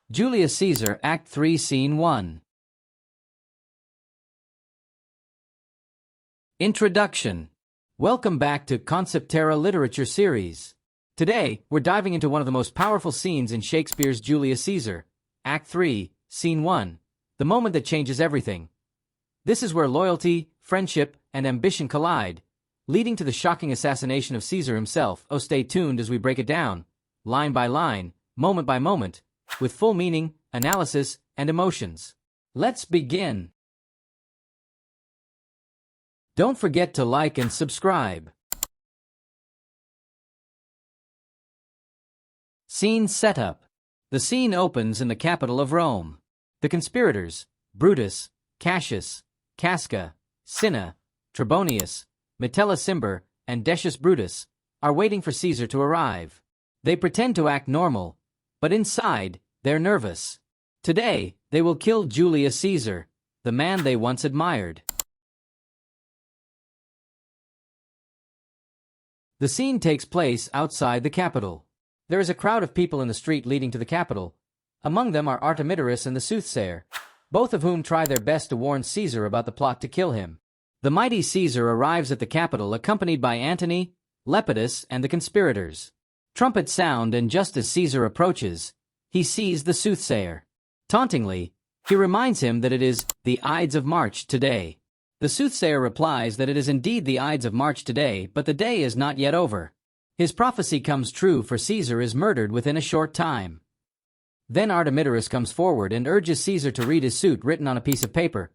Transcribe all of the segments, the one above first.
Julius Caesar, Act 3, Scene 1. Introduction. Welcome back to ConcepTara Literature Series. Today, we're diving into one of the most powerful scenes in Shakespeare's Julius Caesar, Act 3, Scene 1, the moment that changes everything. This is where loyalty, friendship, and ambition collide, leading to the shocking assassination of Caesar himself. Oh, stay tuned as we break it down, line by line, moment by moment, with full meaning, analysis, and emotions. Let's begin. Don't forget to like and subscribe. Scene setup. The scene opens in the capital of Rome. The conspirators, Brutus, Cassius, Casca, Cinna, Trebonius, Metellus Cimber, and Decius Brutus, are waiting for Caesar to arrive. They pretend to act normal, but inside, they're nervous. Today, they will kill Julius Caesar, the man they once admired. The scene takes place outside the capital. There is a crowd of people in the street leading to the capital. Among them are Artemidorus and the soothsayer, both of whom try their best to warn Caesar about the plot to kill him. The mighty Caesar arrives at the capital accompanied by Antony, Lepidus, and the conspirators. Trumpets sound, and just as Caesar approaches, he sees the soothsayer. Tauntingly, he reminds him that it is the Ides of March today. The soothsayer replies that it is indeed the Ides of March today, but the day is not yet over. His prophecy comes true, for Caesar is murdered within a short time. Then Artemidorus comes forward and urges Caesar to read his suit written on a piece of paper,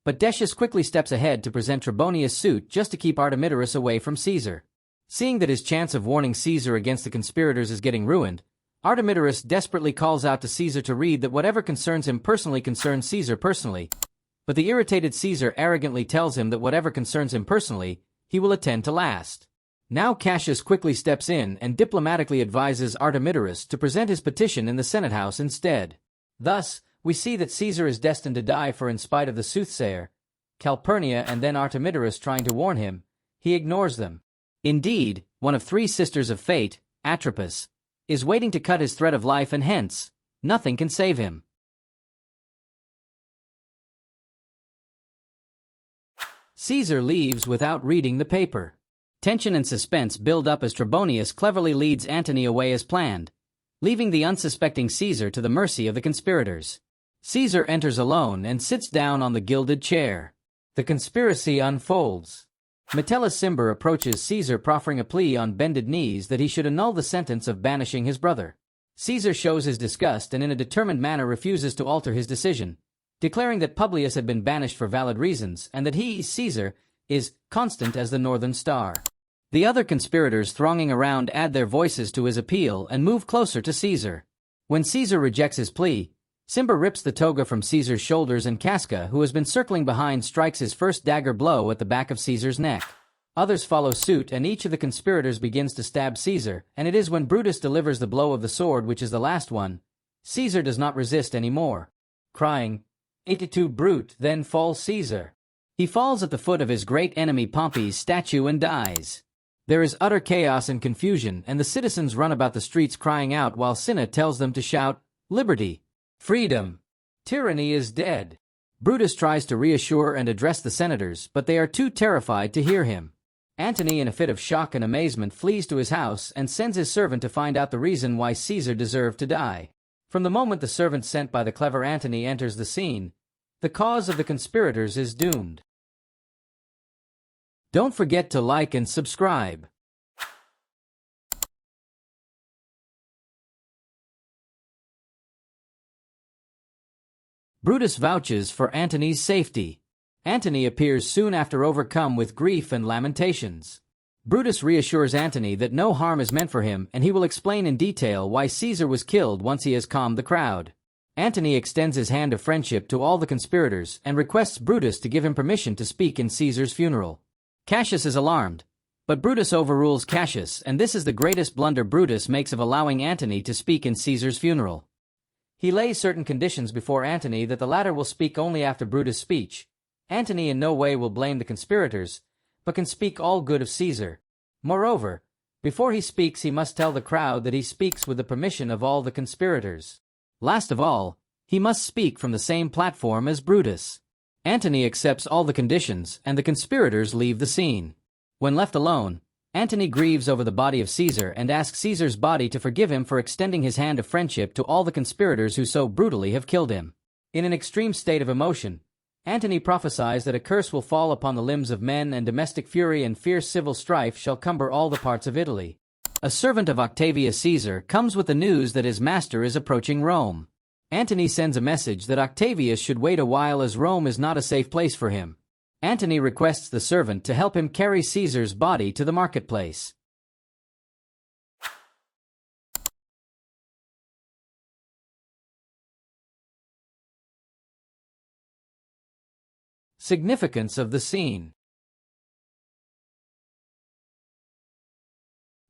but Decius quickly steps ahead to present Trebonius' suit just to keep Artemidorus away from Caesar. Seeing that his chance of warning Caesar against the conspirators is getting ruined, Artemidorus desperately calls out to Caesar to read that whatever concerns him personally concerns Caesar personally, but the irritated Caesar arrogantly tells him that whatever concerns him personally, he will attend to last. Now Cassius quickly steps in and diplomatically advises Artemidorus to present his petition in the Senate House instead. Thus, we see that Caesar is destined to die, for in spite of the soothsayer, Calpurnia, and then Artemidorus trying to warn him, he ignores them. Indeed, one of three sisters of fate, Atropos, is waiting to cut his thread of life, and hence, nothing can save him. Caesar leaves without reading the paper. Tension and suspense build up as Trebonius cleverly leads Antony away as planned, leaving the unsuspecting Caesar to the mercy of the conspirators. Caesar enters alone and sits down on the gilded chair. The conspiracy unfolds. Metellus Cimber approaches Caesar, proffering a plea on bended knees that he should annul the sentence of banishing his brother. Caesar shows his disgust and in a determined manner refuses to alter his decision, declaring that Publius had been banished for valid reasons and that he, Caesar, is constant as the northern star. The other conspirators thronging around add their voices to his appeal and move closer to Caesar. When Caesar rejects his plea, Cimber rips the toga from Caesar's shoulders, and Casca, who has been circling behind, strikes his first dagger blow at the back of Caesar's neck. Others follow suit, and each of the conspirators begins to stab Caesar, and it is when Brutus delivers the blow of the sword, which is the last one, Caesar does not resist anymore. Crying, "Et tu, Brute," then falls Caesar. He falls at the foot of his great enemy Pompey's statue and dies. There is utter chaos and confusion, and the citizens run about the streets crying out, while Cinna tells them to shout, "Liberty! Freedom! Tyranny is dead!" Brutus tries to reassure and address the senators, but they are too terrified to hear him. Antony, in a fit of shock and amazement, flees to his house and sends his servant to find out the reason why Caesar deserved to die. From the moment the servant sent by the clever Antony enters the scene, the cause of the conspirators is doomed. Don't forget to like and subscribe. Brutus vouches for Antony's safety. Antony appears soon after, overcome with grief and lamentations. Brutus reassures Antony that no harm is meant for him, and he will explain in detail why Caesar was killed once he has calmed the crowd. Antony extends his hand of friendship to all the conspirators and requests Brutus to give him permission to speak in Caesar's funeral. Cassius is alarmed, but Brutus overrules Cassius, and this is the greatest blunder Brutus makes of allowing Antony to speak in Caesar's funeral. He lays certain conditions before Antony that the latter will speak only after Brutus' speech. Antony in no way will blame the conspirators, but can speak all good of Caesar. Moreover, before he speaks, he must tell the crowd that he speaks with the permission of all the conspirators. Last of all, he must speak from the same platform as Brutus. Antony accepts all the conditions, and the conspirators leave the scene. When left alone, Antony grieves over the body of Caesar and asks Caesar's body to forgive him for extending his hand of friendship to all the conspirators who so brutally have killed him. In an extreme state of emotion, Antony prophesies that a curse will fall upon the limbs of men, and domestic fury and fierce civil strife shall cumber all the parts of Italy. A servant of Octavius Caesar comes with the news that his master is approaching Rome. Antony sends a message that Octavius should wait a while, as Rome is not a safe place for him. Antony requests the servant to help him carry Caesar's body to the marketplace. Significance of the scene.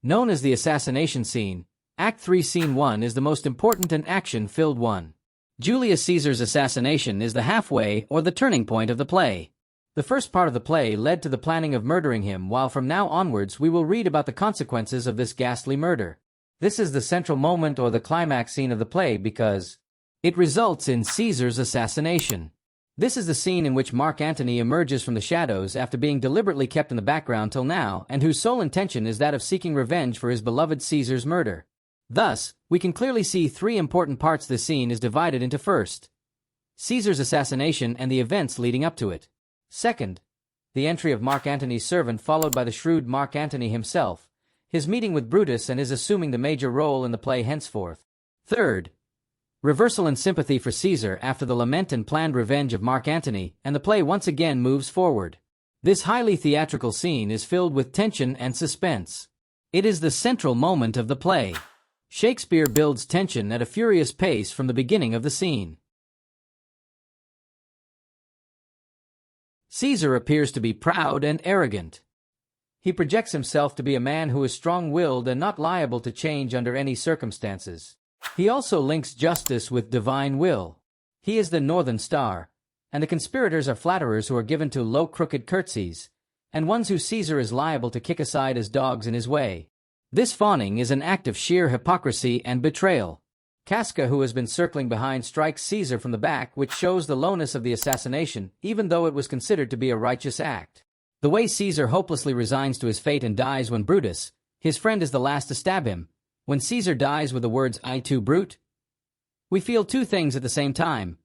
Known as the assassination scene, Act 3 Scene 1 is the most important and action-filled one. Julius Caesar's assassination is the halfway or the turning point of the play. The first part of the play led to the planning of murdering him, while from now onwards we will read about the consequences of this ghastly murder. This is the central moment or the climax scene of the play because it results in Caesar's assassination. This is the scene in which Mark Antony emerges from the shadows after being deliberately kept in the background till now, and whose sole intention is that of seeking revenge for his beloved Caesar's murder. Thus, we can clearly see three important parts. This scene is divided into: first, Caesar's assassination and the events leading up to it; second, the entry of Mark Antony's servant followed by the shrewd Mark Antony himself, his meeting with Brutus and his assuming the major role in the play henceforth; third, reversal in sympathy for Caesar after the lament and planned revenge of Mark Antony, and the play once again moves forward. This highly theatrical scene is filled with tension and suspense. It is the central moment of the play. Shakespeare builds tension at a furious pace from the beginning of the scene. Caesar appears to be proud and arrogant. He projects himself to be a man who is strong-willed and not liable to change under any circumstances. He also links justice with divine will. He is the Northern Star, and the conspirators are flatterers who are given to low crooked curtsies, and ones who Caesar is liable to kick aside as dogs in his way. This fawning is an act of sheer hypocrisy and betrayal. Casca, who has been circling behind, strikes Caesar from the back, which shows the lowness of the assassination, even though it was considered to be a righteous act. The way Caesar hopelessly resigns to his fate and dies when Brutus, his friend, is the last to stab him. When Caesar dies with the words, "I too, Brute," we feel two things at the same time: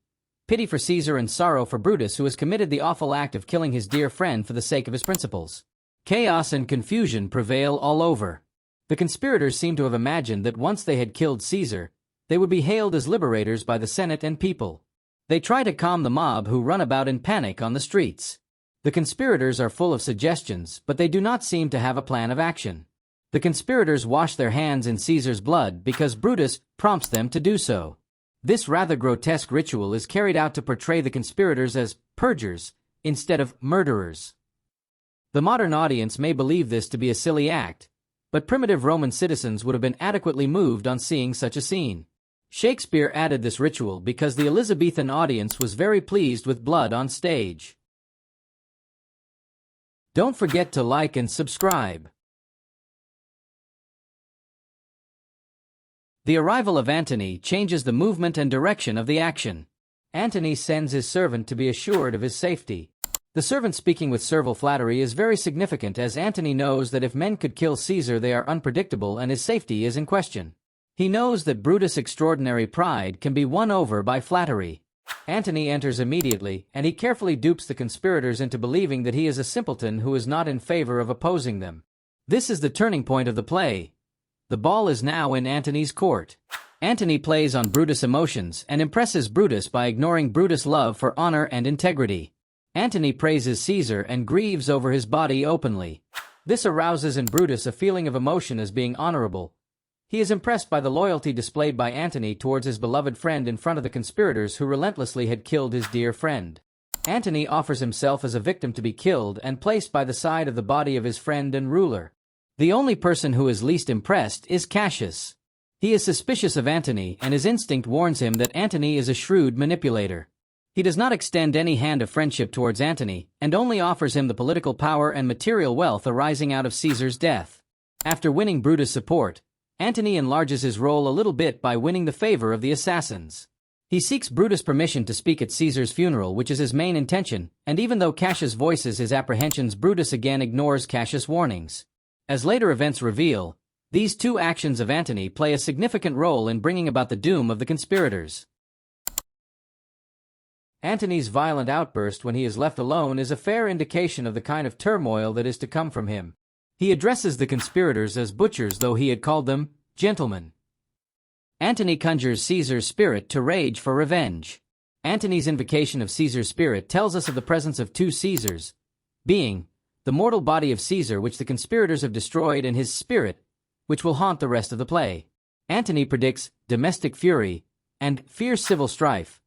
pity for Caesar and sorrow for Brutus, who has committed the awful act of killing his dear friend for the sake of his principles. Chaos and confusion prevail all over. The conspirators seem to have imagined that once they had killed Caesar, they would be hailed as liberators by the Senate and people. They try to calm the mob who run about in panic on the streets. The conspirators are full of suggestions, but they do not seem to have a plan of action. The conspirators wash their hands in Caesar's blood because Brutus prompts them to do so. This rather grotesque ritual is carried out to portray the conspirators as perjurers instead of murderers. The modern audience may believe this to be a silly act, but primitive Roman citizens would have been adequately moved on seeing such a scene. Shakespeare added this ritual because the Elizabethan audience was very pleased with blood on stage. Don't forget to like and subscribe. The arrival of Antony changes the movement and direction of the action. Antony sends his servant to be assured of his safety. The servant speaking with servile flattery is very significant, as Antony knows that if men could kill Caesar, they are unpredictable and his safety is in question. He knows that Brutus' extraordinary pride can be won over by flattery. Antony enters immediately, and he carefully dupes the conspirators into believing that he is a simpleton who is not in favor of opposing them. This is the turning point of the play. The ball is now in Antony's court. Antony plays on Brutus' emotions and impresses Brutus by ignoring Brutus' love for honor and integrity. Antony praises Caesar and grieves over his body openly. This arouses in Brutus a feeling of emotion as being honorable. He is impressed by the loyalty displayed by Antony towards his beloved friend in front of the conspirators who relentlessly had killed his dear friend. Antony offers himself as a victim to be killed and placed by the side of the body of his friend and ruler. The only person who is least impressed is Cassius. He is suspicious of Antony, and his instinct warns him that Antony is a shrewd manipulator. He does not extend any hand of friendship towards Antony, and only offers him the political power and material wealth arising out of Caesar's death. After winning Brutus' support, Antony enlarges his role a little bit by winning the favor of the assassins. He seeks Brutus' permission to speak at Caesar's funeral, which is his main intention, and even though Cassius voices his apprehensions, Brutus again ignores Cassius' warnings. As later events reveal, these two actions of Antony play a significant role in bringing about the doom of the conspirators. Antony's violent outburst when he is left alone is a fair indication of the kind of turmoil that is to come from him. He addresses the conspirators as butchers, though he had called them gentlemen. Antony conjures Caesar's spirit to rage for revenge. Antony's invocation of Caesar's spirit tells us of the presence of two Caesars, being the mortal body of Caesar, which the conspirators have destroyed, and his spirit, which will haunt the rest of the play. Antony predicts domestic fury and fierce civil strife,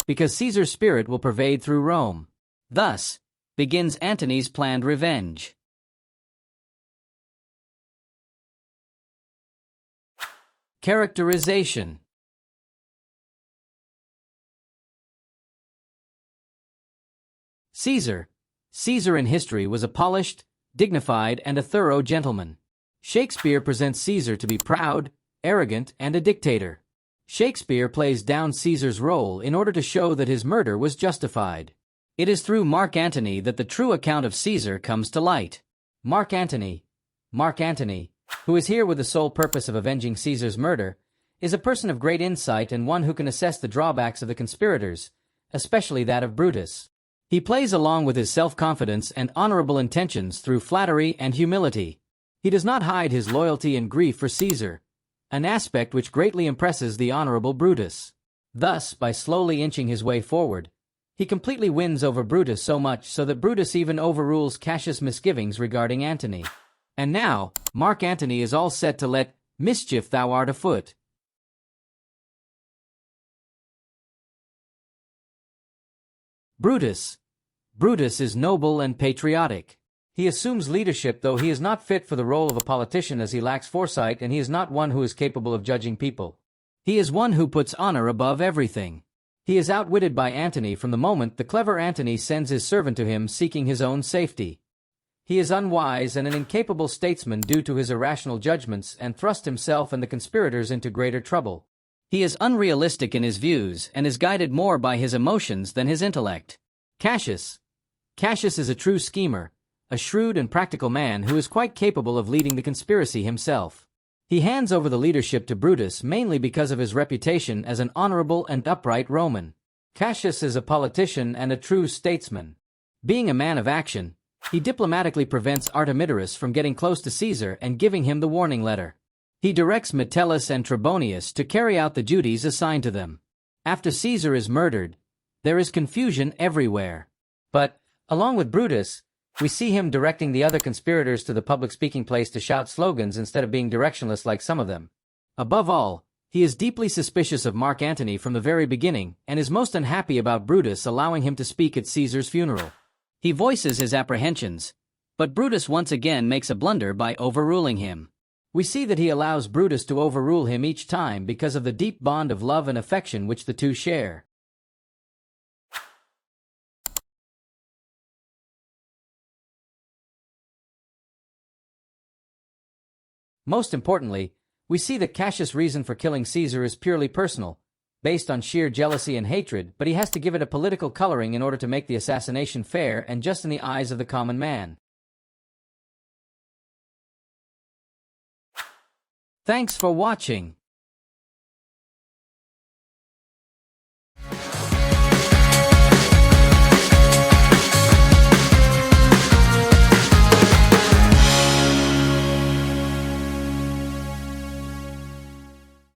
because Caesar's spirit will pervade through Rome. Thus begins Antony's planned revenge. Characterization. Caesar in history was a polished, dignified, and a thorough gentleman. Shakespeare presents Caesar to be proud, arrogant, and a dictator. Shakespeare plays down Caesar's role in order to show that his murder was justified. It is through Mark Antony that the true account of Caesar comes to light. Mark Antony, who is here with the sole purpose of avenging Caesar's murder, is a person of great insight and one who can assess the drawbacks of the conspirators, especially that of Brutus. He plays along with his self-confidence and honorable intentions through flattery and humility. He does not hide his loyalty and grief for Caesar, an aspect which greatly impresses the honorable Brutus. Thus, by slowly inching his way forward, he completely wins over Brutus, so much so that Brutus even overrules Cassius' misgivings regarding Antony. And now, Mark Antony is all set to let mischief thou art afoot. Brutus is noble and patriotic. He assumes leadership, though he is not fit for the role of a politician, as he lacks foresight and he is not one who is capable of judging people. He is one who puts honor above everything. He is outwitted by Antony from the moment the clever Antony sends his servant to him seeking his own safety. He is unwise and an incapable statesman due to his irrational judgments and thrust himself and the conspirators into greater trouble. He is unrealistic in his views and is guided more by his emotions than his intellect. Cassius is a true schemer, a shrewd and practical man who is quite capable of leading the conspiracy himself. He hands over the leadership to Brutus mainly because of his reputation as an honorable and upright Roman. Cassius is a politician and a true statesman. Being a man of action, he diplomatically prevents Artemidorus from getting close to Caesar and giving him the warning letter. He directs Metellus and Trebonius to carry out the duties assigned to them. After Caesar is murdered, there is confusion everywhere. But, along with Brutus, we see him directing the other conspirators to the public speaking place to shout slogans instead of being directionless like some of them. Above all, he is deeply suspicious of Mark Antony from the very beginning and is most unhappy about Brutus allowing him to speak at Caesar's funeral. He voices his apprehensions, but Brutus once again makes a blunder by overruling him. We see that he allows Brutus to overrule him each time because of the deep bond of love and affection which the two share. Most importantly, we see that Cassius' reason for killing Caesar is purely personal, based on sheer jealousy and hatred, but he has to give it a political coloring in order to make the assassination fair and just in the eyes of the common man. Thanks for watching.